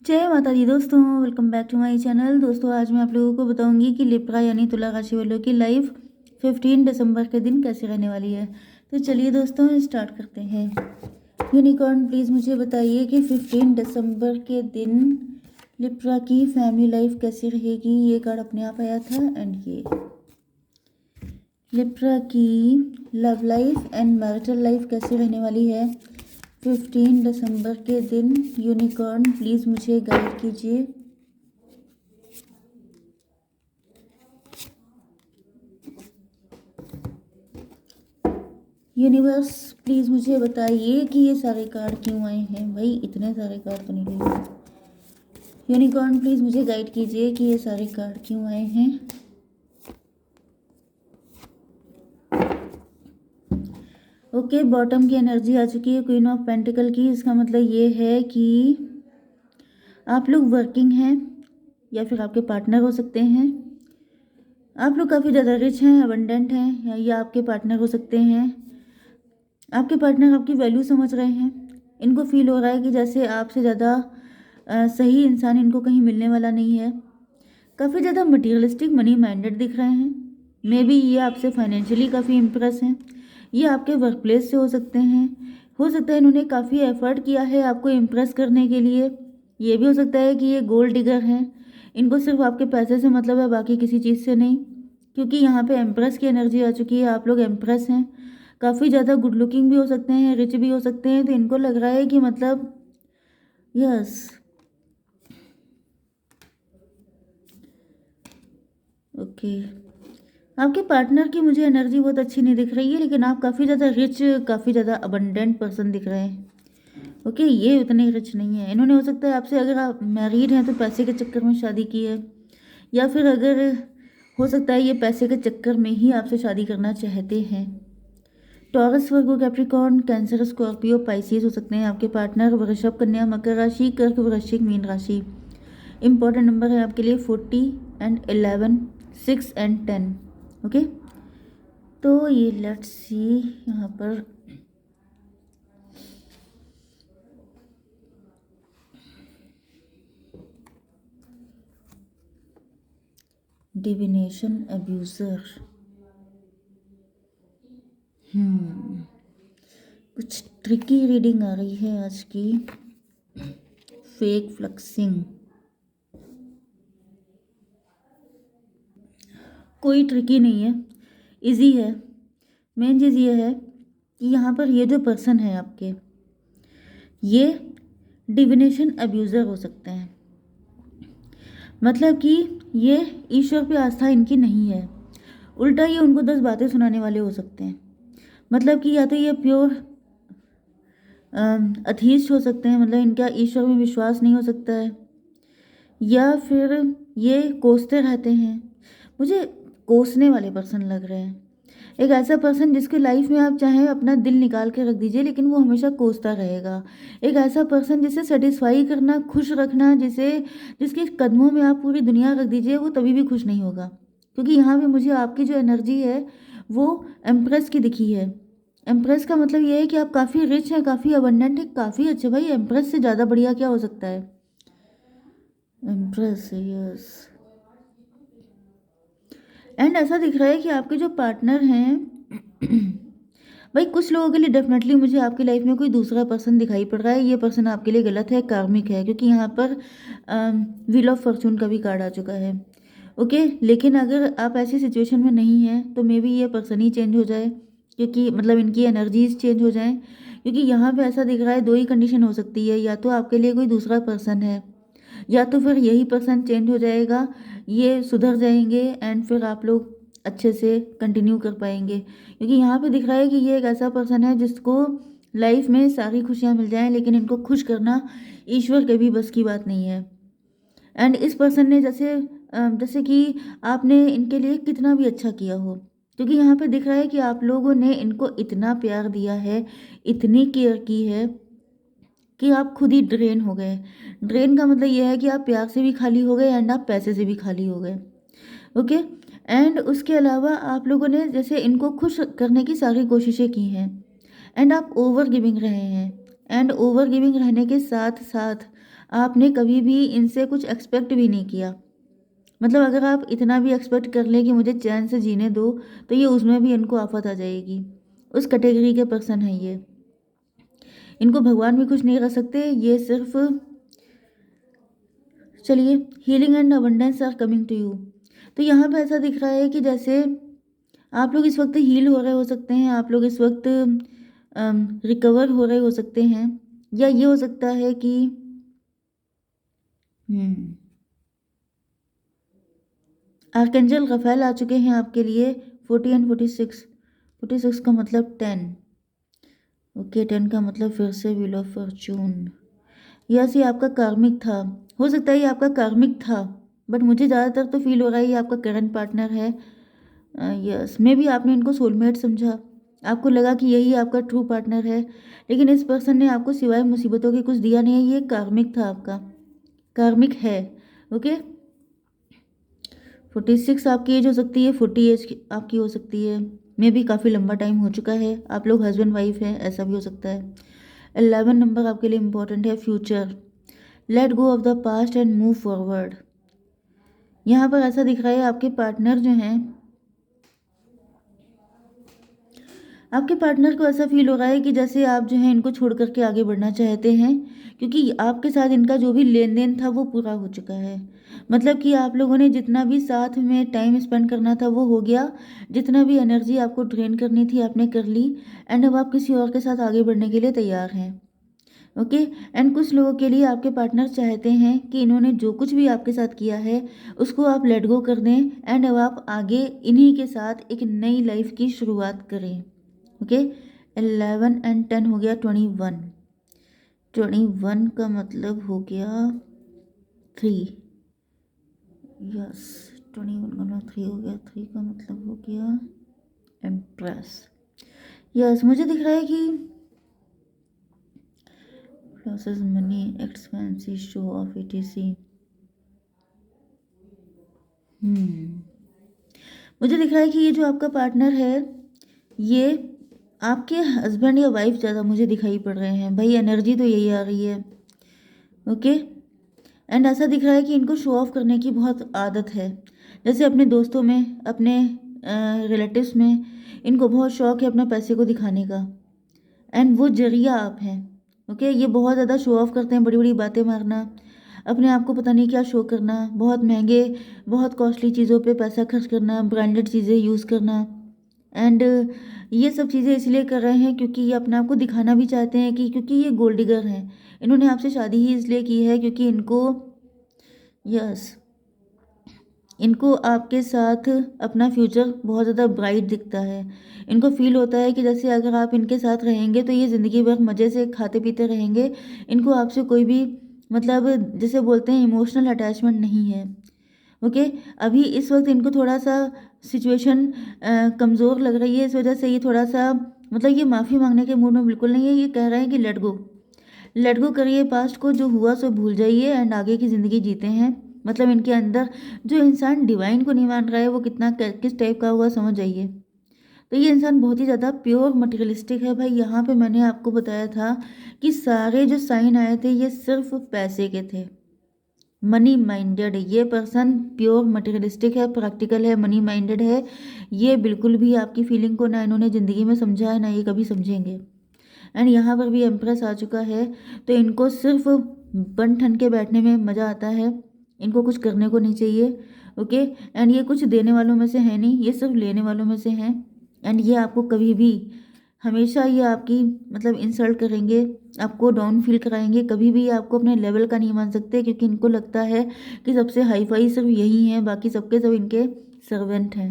जय माता दी दोस्तों, welcome back to my channel. दोस्तों आज मैं आप लोगों को बताऊंगी कि लिब्रा यानी तुला राशि वालों की लाइफ 15 दिसंबर के दिन कैसे रहने वाली है। तो चलिए दोस्तों स्टार्ट करते हैं। यूनिकॉर्न प्लीज़ मुझे बताइए कि 15 दिसंबर के दिन लिब्रा की फैमिली लाइफ कैसी रहेगी। ये कार्ड अपने आप आया था। एंड ये लिब्रा की love life and marital life कैसी रहने वाली है 15 दिसंबर के दिन। यूनिकॉर्न प्लीज़ मुझे गाइड कीजिए। यूनिवर्स प्लीज़ मुझे बताइए कि ये सारे कार्ड क्यों आए हैं। भाई इतने सारे कार्ड तो नहीं लिए। यूनिकॉर्न प्लीज़ मुझे गाइड कीजिए कि ये सारे कार्ड क्यों आए हैं। ओके, बॉटम की एनर्जी आ चुकी है, क्वीन ऑफ पेंटिकल की। इसका मतलब ये है कि आप लोग वर्किंग हैं या फिर आपके पार्टनर हो सकते हैं। आप लोग काफ़ी ज़्यादा रिच हैं, अबंडेंट हैं, या आपके पार्टनर हो सकते हैं। आपके पार्टनर आपकी वैल्यू समझ रहे हैं। इनको फील हो रहा है कि जैसे आपसे ज़्यादा सही इंसान इनको कहीं मिलने वाला नहीं है। काफ़ी ज़्यादा मटीरियलिस्टिक मनी माइंडेड दिख रहे हैं। मे बी ये आपसे फाइनेंशियली काफ़ी इम्प्रेस हैं। ये आपके वर्क प्लेस से हो सकते हैं। हो सकता है इन्होंने काफ़ी एफर्ट किया है आपको इम्प्रेस करने के लिए। ये भी हो सकता है कि ये गोल्ड डिगर हैं। इनको सिर्फ आपके पैसे से मतलब है, बाकी किसी चीज़ से नहीं। क्योंकि यहाँ पे एम्प्रेस की एनर्जी आ चुकी है। आप लोग एम्प्रेस हैं। काफ़ी ज़्यादा गुड लुकिंग भी हो सकते हैं, रिच भी हो सकते हैं। तो इनको लग रहा है कि मतलब यस, ओके, आपके पार्टनर की मुझे एनर्जी बहुत अच्छी नहीं दिख रही है, लेकिन आप काफ़ी ज़्यादा रिच, काफ़ी ज़्यादा अबंडेंट पर्सन दिख रहे हैं। ओके, ये उतने रिच नहीं है। इन्होंने हो सकता है आपसे, अगर आप मैरिड हैं तो पैसे के चक्कर में शादी की है, या फिर अगर हो सकता है ये पैसे के चक्कर में ही आपसे शादी करना चाहते हैं। टॉरस, वर्गो, कैप्रिकॉर्न, कैंसर, स्कॉर्पियो, पाइसिस हो सकते हैं आपके पार्टनर। वृषभ, कन्या, मकर राशि, कर्क, वृश्चिक, मीन राशि। इंपॉर्टेंट नंबर है आपके लिए 40 एंड 11, 6 एंड 10। ओके, तो ये लेट्स सी यहाँ पर डिविनेशन अब्यूज़र। कुछ ट्रिकी रीडिंग आ रही है आज की। फेक फ्लक्सिंग, कोई ट्रिकी नहीं है, इजी है। मेन चीज़ ये है कि यहाँ पर ये जो पर्सन है आपके, ये डिविनेशन अब्यूज़र हो सकते हैं। मतलब कि ये ईश्वर पे आस्था इनकी नहीं है। उल्टा ये उनको 10 बातें सुनाने वाले हो सकते हैं। मतलब कि या तो ये प्योर अथीस्ट हो सकते हैं, मतलब इनका ईश्वर में विश्वास नहीं हो सकता है, या फिर ये कोसते रहते हैं। मुझे कोसने वाले पर्सन लग रहे हैं। एक ऐसा पर्सन जिसके लाइफ में आप चाहें अपना दिल निकाल के रख दीजिए, लेकिन वो हमेशा कोसता रहेगा। एक ऐसा पर्सन जिसे सेटिस्फाई करना, खुश रखना, जिसके कदमों में आप पूरी दुनिया रख दीजिए, वो तभी भी खुश नहीं होगा। क्योंकि यहाँ पे मुझे आपकी जो एनर्जी है वो एम्प्रेस की दिखी है। एम्प्रेस का मतलब ये है कि आप काफ़ी रिच हैं, काफ़ी अबंडेंट है, काफ़ी अच्छे। भाई एम्प्रेस से ज़्यादा बढ़िया क्या हो सकता है। Empress, yes. एंड ऐसा दिख रहा है कि आपके जो पार्टनर हैं भाई कुछ लोगों के लिए डेफिनेटली मुझे आपकी लाइफ में कोई दूसरा पर्सन दिखाई पड़ रहा है। ये पर्सन आपके लिए गलत है, कार्मिक है, क्योंकि यहाँ पर व्हील ऑफ फॉर्चून का भी कार्ड आ चुका है। ओके, लेकिन अगर आप ऐसी सिचुएशन में नहीं हैं तो मे बी ये पर्सन ही चेंज हो जाए, क्योंकि मतलब इनकी एनर्जीज चेंज हो जाएं। क्योंकि यहाँ पे ऐसा दिख रहा है, दो ही कंडीशन हो सकती है, या तो आपके लिए कोई दूसरा पर्सन है, या तो फिर यही पर्सन चेंज हो जाएगा, ये सुधर जाएंगे, एंड फिर आप लोग अच्छे से कंटिन्यू कर पाएंगे। क्योंकि यहाँ पे दिख रहा है कि ये एक ऐसा पर्सन है जिसको लाइफ में सारी खुशियाँ मिल जाएं, लेकिन इनको खुश करना ईश्वर के भी बस की बात नहीं है। एंड इस पर्सन ने जैसे कि आपने इनके लिए कितना भी अच्छा किया हो, क्योंकि यहाँ पे दिख रहा है कि आप लोगों ने इनको इतना प्यार दिया है, इतनी केयर की है कि आप खुद ही ड्रेन हो गए। ड्रेन का मतलब यह है कि आप प्यार से भी खाली हो गए एंड आप पैसे से भी खाली हो गए। ओके, एंड उसके अलावा आप लोगों ने जैसे इनको खुश करने की सारी कोशिशें की हैं, एंड आप ओवर गिविंग रहे हैं। एंड ओवर गिविंग रहने के साथ साथ आपने कभी भी इनसे कुछ एक्सपेक्ट भी नहीं किया। मतलब अगर आप इतना भी एक्सपेक्ट कर लें कि मुझे चैन से जीने दो, तो ये उसमें भी इनको आफत आ जाएगी। उस कैटेगरी के पर्सन हैं ये। इनको भगवान भी खुश नहीं कर सकते, ये सिर्फ चलिए, healing and abundance are coming to you. तो यहाँ पे ऐसा दिख रहा है कि जैसे आप लोग इस वक्त हील हो रहे हो सकते हैं, आप लोग इस वक्त रिकवर हो रहे हो सकते हैं, या ये हो सकता है कि आर्कएंजल रफेल आ चुके हैं आपके लिए। 40 एंड 46, 46 का मतलब 10। ओके, 10 का मतलब फिर से व्हील ऑफ फॉर्चून। यस, ये आपका कार्मिक था। हो सकता है ये आपका कार्मिक था, बट मुझे ज़्यादातर तो फील हो रहा है ये आपका करंट पार्टनर है। यस, मे भी आपने इनको सोलमेट समझा, आपको लगा कि यही आपका ट्रू पार्टनर है, लेकिन इस पर्सन ने आपको सिवाय मुसीबतों के कुछ दिया नहीं है। ये कार्मिक था आपका, कार्मिक है। ओके, 46 आपकी एज हो सकती है, 40 एज आपकी हो सकती है, मे भी काफ़ी लंबा टाइम हो चुका है, आप लोग हस्बैंड वाइफ हैं, ऐसा भी हो सकता है। 11 नंबर आपके लिए इंपॉर्टेंट है, future. Let go of the past and move forward. यहाँ पर ऐसा दिख रहा है आपके पार्टनर जो हैं, आपके पार्टनर को ऐसा फील हो रहा है कि जैसे आप जो है इनको छोड़ करके आगे बढ़ना चाहते हैं, क्योंकि आपके साथ इनका जो भी लेन देन था वो पूरा हो चुका है। मतलब कि आप लोगों ने जितना भी साथ में टाइम स्पेंड करना था वो हो गया, जितना भी एनर्जी आपको ड्रेन करनी थी आपने कर ली, एंड अब आप किसी और के साथ आगे बढ़ने के लिए तैयार हैं। ओके, एंड कुछ लोगों के लिए आपके पार्टनर चाहते हैं कि इन्होंने जो कुछ भी आपके साथ किया है उसको आप लेट गो कर दें, एंड अब आप आगे इन्हीं के साथ एक नई लाइफ की शुरुआत करें। ओके, 11 एंड 10 हो गया 21। 21 का मतलब हो गया 3। यस, 21 का मतलब 3 हो गया, 3 का मतलब हो गया एम्प्रेस। यस, मुझे दिख रहा है कि losses money expensive show off etc। मुझे दिख रहा है कि ये जो आपका पार्टनर है, ये आपके हस्बैंड या वाइफ ज़्यादा मुझे दिखाई पड़ रहे हैं भाई, एनर्जी तो यही आ रही है। ओके, एंड ऐसा दिख रहा है कि इनको शो ऑफ करने की बहुत आदत है, जैसे अपने दोस्तों में, अपने रिलेटिव्स में, इनको बहुत शौक है अपने पैसे को दिखाने का, एंड वो जरिया आप हैं। ओके, ये बहुत ज़्यादा शो ऑफ करते हैं, बड़ी बड़ी बातें मारना, अपने आप को पता नहीं क्या शो करना, बहुत महंगे, बहुत कॉस्टली चीज़ों पे पैसा खर्च करना, ब्रांडेड चीज़ें यूज़ करना, एंड ये सब चीज़ें इसलिए कर रहे हैं क्योंकि ये अपने आप को दिखाना भी चाहते हैं कि क्योंकि ये गोल्ड डिगर हैं। इन्होंने आपसे शादी ही इसलिए की है क्योंकि इनको, यस, इनको आपके साथ अपना फ्यूचर बहुत ज़्यादा ब्राइट दिखता है। इनको फील होता है कि जैसे अगर आप इनके साथ रहेंगे तो ये ज़िंदगी भर मज़े से खाते पीते रहेंगे। इनको आपसे कोई भी मतलब जिसे बोलते हैं इमोशनल अटैचमेंट नहीं है। ओके, अभी इस वक्त इनको थोड़ा सा सिचुएशन कमज़ोर लग रही है, इस वजह से ये थोड़ा सा मतलब ये माफ़ी मांगने के मूड में बिल्कुल नहीं है। ये कह रहे हैं कि लेट गो करिए, पास्ट को, जो हुआ सो भूल जाइए, एंड आगे की ज़िंदगी जीते हैं। मतलब इनके अंदर जो इंसान डिवाइन को नहीं मान रहा है वो कितना किस टाइप का हुआ समझ जाइए। तो ये इंसान बहुत ही ज़्यादा प्योर मटेरियलिस्टिक है भाई। यहाँ पे मैंने आपको बताया था कि सारे जो साइन आए थे ये सिर्फ पैसे के थे, मनी माइंडेड। ये पर्सन प्योर मटेरियलिस्टिक है, प्रैक्टिकल है, मनी माइंडेड है। ये बिल्कुल भी आपकी फीलिंग को ना इन्होंने ज़िंदगी में समझा है, ना ये कभी समझेंगे। एंड यहाँ पर भी एम्प्रेस आ चुका है, तो इनको सिर्फ बन ठन के बैठने में मज़ा आता है, इनको कुछ करने को नहीं चाहिए। ओके, एंड ये कुछ देने वालों में से है नहीं, ये सिर्फ लेने वालों में से हैं। एंड ये आपको कभी भी, हमेशा ये आपकी मतलब इंसल्ट करेंगे, आपको डाउन फील कराएंगे, कभी भी ये आपको अपने लेवल का नहीं मान सकते, क्योंकि इनको लगता है कि सबसे हाई फाई सिर्फ यही हैं, बाकी सबके सब इनके सर्वेंट हैं।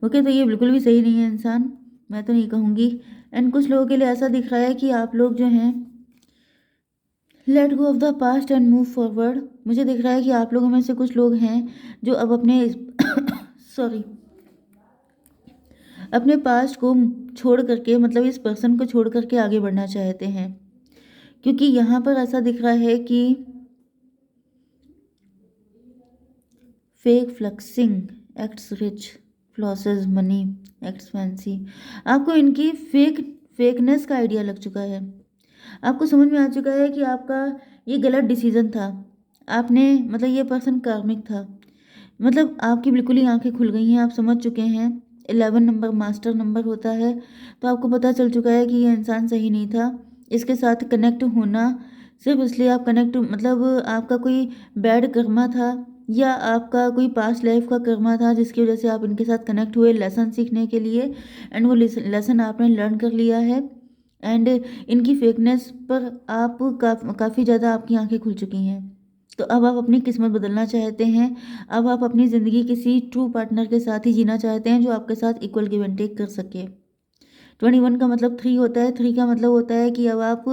ओके, तो ये बिल्कुल भी सही नहीं है इंसान, मैं तो नहीं कहूँगी। एंड कुछ लोगों के लिए ऐसा दिख रहा है कि आप लोग जो हैं let go of the past and move forward. मुझे दिख रहा है कि आप लोगों में से कुछ लोग हैं जो अब अपने सॉरी, अपने पास्ट को छोड़ करके, मतलब इस पर्सन को छोड़ करके आगे बढ़ना चाहते हैं, क्योंकि यहाँ पर ऐसा दिख रहा है कि fake flexing acts rich flosses money acts fancy. आपको इनकी फेकनेस का आइडिया लग चुका है। आपको समझ में आ चुका है कि आपका ये गलत डिसीजन था। आपने मतलब ये पर्सन कार्मिक था। मतलब आपकी बिल्कुल ही आँखें खुल गई हैं, आप समझ चुके हैं। 11 नंबर मास्टर नंबर होता है, तो आपको पता चल चुका है कि ये इंसान सही नहीं था। इसके साथ कनेक्ट होना सिर्फ़ इसलिए आप कनेक्ट मतलब आपका कोई बैड कर्मा था या आपका कोई पास्ट लाइफ़ का कर्मा था जिसकी वज़ह से आप इनके साथ कनेक्ट हुए लेसन सीखने के लिए, एंड वो लेसन आपने लर्न कर लिया है। एंड इनकी फेकनेस पर आप काफ़ी ज़्यादा आपकी आँखें खुल चुकी हैं। तो अब आप अपनी किस्मत बदलना चाहते हैं। अब आप अपनी ज़िंदगी किसी ट्रू पार्टनर के साथ ही जीना चाहते हैं जो आपके साथ इक्वल गिव एंड टेक कर सके। 21 का मतलब 3 होता है, 3 का मतलब होता है कि अब आप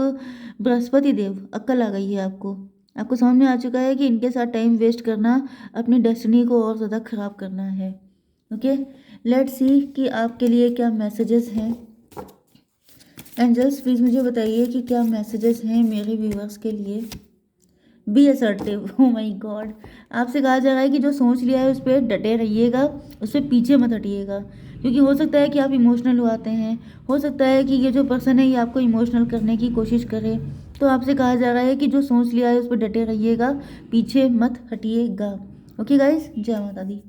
बृहस्पति देव, अक्ल आ गई है आपको। आपको समझ में आ चुका है कि इनके साथ टाइम वेस्ट करना अपनी डेस्टिनी को और ज़्यादा ख़राब करना है। ओके, लेट्स सी कि आपके लिए क्या मैसेजेस हैं। एंजल्स प्लीज़ मुझे बताइए कि क्या मैसेजेस हैं मेरे व्यूअर्स के लिए। बी असर्टिव, ओ माई गॉड। आपसे कहा जा रहा है कि जो सोच लिया है उस पर डटे रहिएगा, उस पर पीछे मत हटिएगा, क्योंकि हो सकता है कि आप इमोशनल हो आते हैं, हो सकता है कि ये जो पर्सन है ये आपको इमोशनल करने की कोशिश करे। तो आपसे कहा जा रहा है कि जो सोच लिया है उस पर डटे रहिएगा, पीछे मत हटिएगा। ओके गाइस, जय माता दी।